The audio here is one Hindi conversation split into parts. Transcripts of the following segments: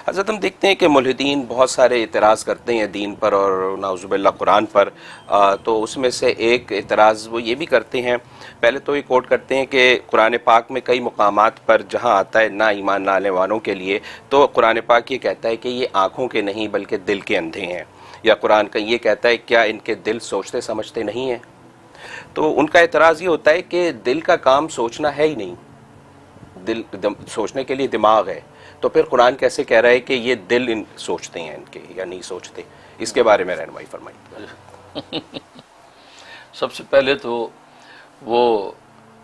हज़रत हम देखते हैं कि मुल्हिदीन बहुत सारे एतराज़ करते हैं दीन पर और नाउज़ुबिल्लाह कुरान पर। तो उसमें से एक एतराज़ वो ये भी करते हैं, पहले तो ये कोट करते हैं कि कुरान पाक में कई मुकामात पर जहाँ आता है ना ईमान लाने वालों के लिए, तो कुरान पाक ये कहता है कि ये आँखों के नहीं बल्कि दिल के अंधे हैं, या कुरान का ये कहता है क्या इनके दिल सोचते समझते नहीं हैं। तो उनका एतराज़ ये होता है कि दिल का काम सोचना है ही नहीं, सोचने के लिए दिमाग है, तो फिर कुरान कैसे कह रहा है कि ये दिल इन सोचते हैं इनके या नहीं सोचते। इसके बारे में रहनुमाई फरमाइए। सबसे पहले तो वो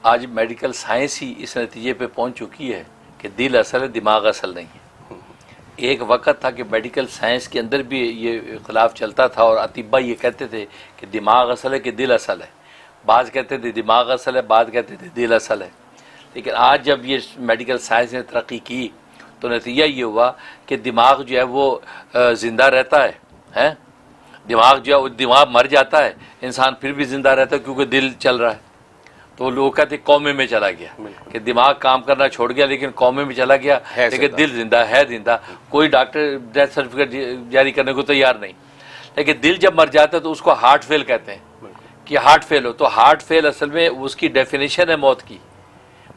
आज मेडिकल साइंस ही इस नतीजे पे पहुंच चुकी है कि दिल असल है, दिमाग असल नहीं है। एक वक्त था कि मेडिकल साइंस के अंदर भी ये इख्तिलाफ चलता था और अतिब्बा ये कहते थे कि दिमाग असल है कि दिल असल है। बाज़ कहते थे दिमाग असल है, बाज़ कहते थे दिल असल है। लेकिन आज जब ये मेडिकल साइंस ने तरक्की की तो नतीजा ये हुआ कि दिमाग जो है वो ज़िंदा रहता है, दिमाग जो है वो दिमाग मर जाता है, इंसान फिर भी ज़िंदा रहता है क्योंकि दिल चल रहा है। तो लोग कहते कौमे में चला गया कि दिमाग काम करना छोड़ गया लेकिन कौमे में चला गया, लेकिन दिल जिंदा है, जिंदा। कोई डॉक्टर डेथ सर्टिफिकेट जारी करने को तैयार नहीं। लेकिन दिल जब मर जाता है तो उसको हार्ट फेल कहते हैं कि हार्ट फेल हो। तो हार्ट फेल असल में उसकी डेफिनेशन है मौत की,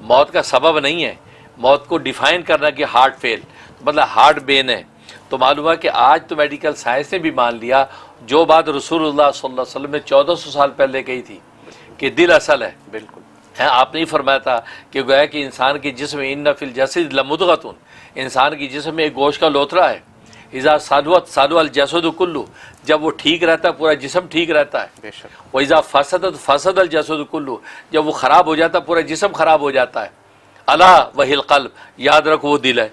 मौत का सबब नहीं है। मौत को डिफाइन करना कि हार्ट फेल मतलब हार्ट बेन है। तो मालूम है कि आज तो मेडिकल साइंस ने भी मान लिया जो बात रसूलुल्लाह सल्लल्लाहु अलैहि वसल्लम ने 1400 साल पहले कही थी कि दिल असल है। बिल्कुल है, आपने ही फरमाया था कि गोया कि इंसान के जिस्म में इन्ना फिल जसद लमुदगतुन, इंसान की जिस्म में एक गोश्त का लोथरा है। इज़ा सालुअत सालुअल जसद कुल्लु, जब वो ठीक रहता है पूरा जिस्म ठीक रहता है। वो इज़ा फसदत फसदल जसद कुल्लु, जब वो ख़राब हो जाता है पूरा जिस्म ख़राब हो जाता है। अला वहिल क़ल्ब, याद रखो वो दिल है।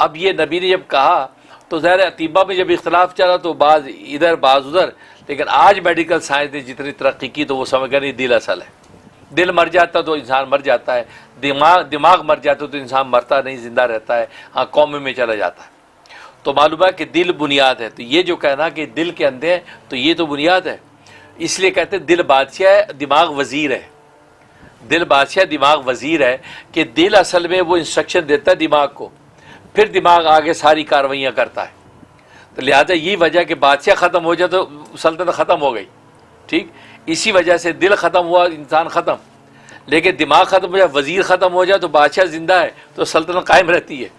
अब ये नबी ने जब कहा तो ज़ाहिर अतीबा में जब इख्तलाफ चला तो बाज़ इधर बाज़ उधर, लेकिन आज मेडिकल साइंस ने जितनी तरक्की की तो वो समझ गए नहीं दिल असल है। दिल मर जाता तो इंसान मर जाता है, दिमाग मर जाता तो इंसान मरता नहीं, जिंदा रहता है, हाँ कौमे में चला जाता है। तो मालूम है कि दिल बुनियाद है। तो ये जो कहना कि दिल के अंधे हैं तो ये तो बुनियाद है। इसलिए कहते हैं दिल बादशाह है, दिमाग वजीर है। दिल बादशाह, दिमाग वजीर है कि दिल असल में वो इंस्ट्रक्शन देता है दिमाग को, फिर दिमाग आगे सारी कार्रवाइयाँ करता है। तो लिहाजा यही वजह कि बादशाह ख़त्म हो जाए तो सल्तनत ख़त्म हो गई। ठीक इसी वजह से दिल ख़त्म हुआ इंसान ख़त्म, लेकिन दिमाग ख़त्म हो जाए, वज़ीर ख़त्म हो जाए तो बादशाह ज़िंदा है तो सल्तनत कायम रहती है।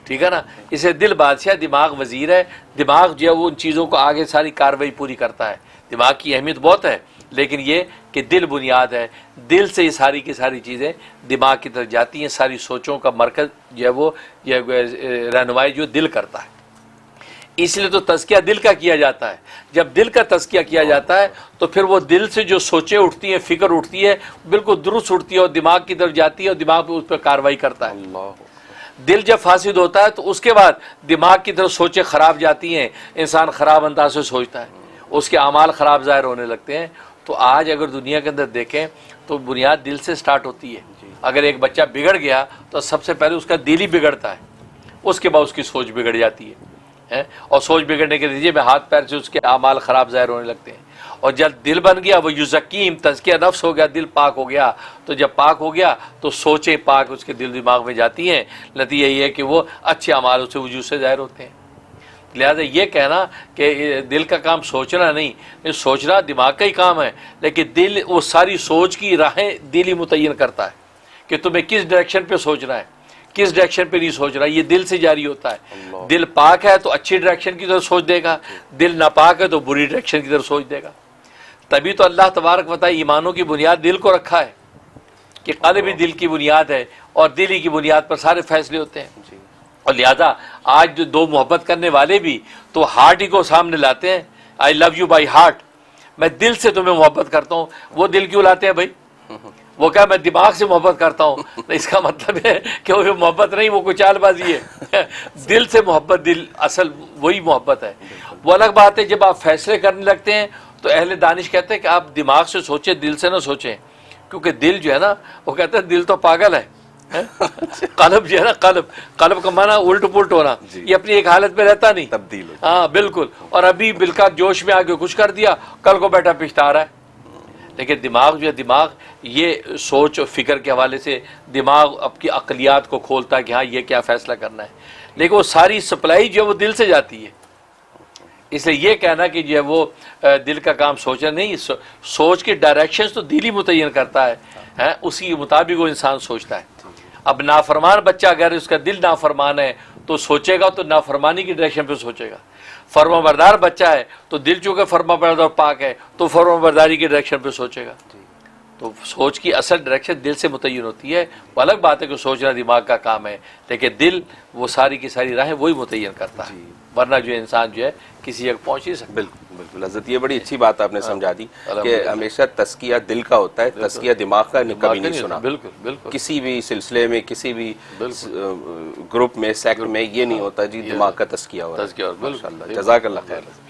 ठीक है ना। इसे दिल बादशाह, दिमाग वज़ीर है। दिमाग जो है वो उन चीज़ों को आगे सारी कार्रवाई पूरी करता है। दिमाग की अहमियत बहुत है, लेकिन ये कि दिल बुनियाद है। दिल से ये सारी की सारी चीज़ें दिमाग की तरफ जाती हैं। सारी सोचों का मरकज़ जो है वो रहनुमाई जो दिल करता है। इसलिए तो तज़किया दिल का किया जाता है। जब दिल का तज़किया किया जाता है तो फिर वो दिल से जो सोचें उठती हैं, फ़िक्र उठती है, बिल्कुल दुरुस्त उठती है और दिमाग की तरफ जाती है और दिमाग उस पर कार्रवाई करता है। दिल जब फासिद होता है तो उसके बाद दिमाग की तरफ सोचें ख़राब जाती हैं, इंसान ख़राब अंदाज से सोचता है, उसके अमाल ख़राब ज़ाहिर होने लगते हैं। तो आज अगर दुनिया के अंदर देखें तो बुनियाद दिल से स्टार्ट होती है। अगर एक बच्चा बिगड़ गया तो सबसे पहले उसका दिल ही बिगड़ता है, उसके बाद उसकी सोच बिगड़ जाती है। और सोच बिगड़ने के नतीजे में हाथ पैर से उसके अमाल ख़राब ज़ाहिर होने लगते हैं। और जब दिल बन गया वो युज़क्कीम, तज़किया नफ्स हो गया, दिल पाक हो गया, तो जब पाक हो गया तो सोचें पाक उसके दिल दिमाग में जाती हैं। नतीजा ये है कि वो अच्छे अमाल उससे वजूद से ज़ाहिर होते हैं। लिहाजा ये कहना कि दिल का काम सोचना नहीं, सोचना दिमाग का ही काम है, लेकिन दिल वो सारी सोच की राहें दिल ही मुतय्यन करता है कि तुम्हें किस डायरेक्शन पे सोचना है, किस डायरेक्शन पे नहीं सोच रहा। ये दिल से जारी होता है। दिल पाक है तो अच्छी डायरेक्शन की तरफ सोच देगा, दिल नापाक है तो बुरी डायरेक्शन की तरफ सोच देगा। तभी तो अल्लाह तबारक व तआला ईमानों की बुनियाद दिल को रखा है कि क़ल्ब भी दिल की बुनियाद है और दिल ही की बुनियाद पर सारे फैसले होते हैं। और लिहाजा आज जो दो मोहब्बत करने वाले भी तो हार्ट ही को सामने लाते हैं। I love you by heart, मैं दिल से तुम्हें मोहब्बत करता हूँ। वो दिल क्यों लाते हैं भाई? वो क्या मैं दिमाग से मोहब्बत करता हूँ? तो इसका मतलब है कि वो मोहब्बत नहीं, वो कोई चालबाजी है। दिल से मोहब्बत, दिल असल वही मोहब्बत है। वो अलग बात है जब आप फैसले करने लगते हैं तो अहले दानिश कहते हैं कि आप दिमाग से सोचें, दिल से ना सोचें, क्योंकि दिल जो है ना वो कहते हैं दिल तो पागल है। कल्ब जो है ना, कल्ब का माना उल्ट पुल्ट होना, ये अपनी एक हालत में रहता नहीं, तब्दील। हाँ बिल्कुल। और अभी बिल्का जोश में आके कुछ कर दिया, कल को बैठा पिछता रहा है। लेकिन दिमाग जो है, दिमाग ये सोच और फिक्र के हवाले से दिमाग आपकी अक़लियात को खोलता है कि हाँ ये क्या फ़ैसला करना है। लेकिन वो सारी सप्लाई जो है वो दिल से जाती है। इसलिए ये कहना कि जो है वो दिल का काम सोचना नहीं, सोच के डायरेक्शंस तो दिल ही मुतय्यन करता है, उसी के मुताबिक वो इंसान सोचता है। अब नाफरमान बच्चा अगर उसका दिल नाफरमान है तो सोचेगा तो नाफरमानी की डायरेक्शन पे सोचेगा। फर्माबरदार बच्चा है तो दिल चूंकि फर्माबरदार पाक है तो फर्माबरदारी की डायरेक्शन पे सोचेगा। तो सोच की असल डायरेक्शन दिल से मुतय्यन होती है। वो अलग बात है कि सोचना दिमाग का काम है, लेकिन दिल वो सारी की सारी राहें वही मुतय्यन करता है, वरना जो इंसान जो है किसी जगह पहुंच नहीं सकता। बिल्कुल बिल्कुल हज़रत, ये बड़ी अच्छी बात आपने समझा दी कि हमेशा तस्किया दिल का होता है, तस्किया दिमाग का कभी नहीं सुना। बिल्कुल बिल्कुल किसी भी सिलसिले में, किसी भी ग्रुप में, सेक्ट में ये नहीं होता जी दिमाग का तस्किया हो रहा है। माशाअल्लाह, जज़ाकल्लाह खैर।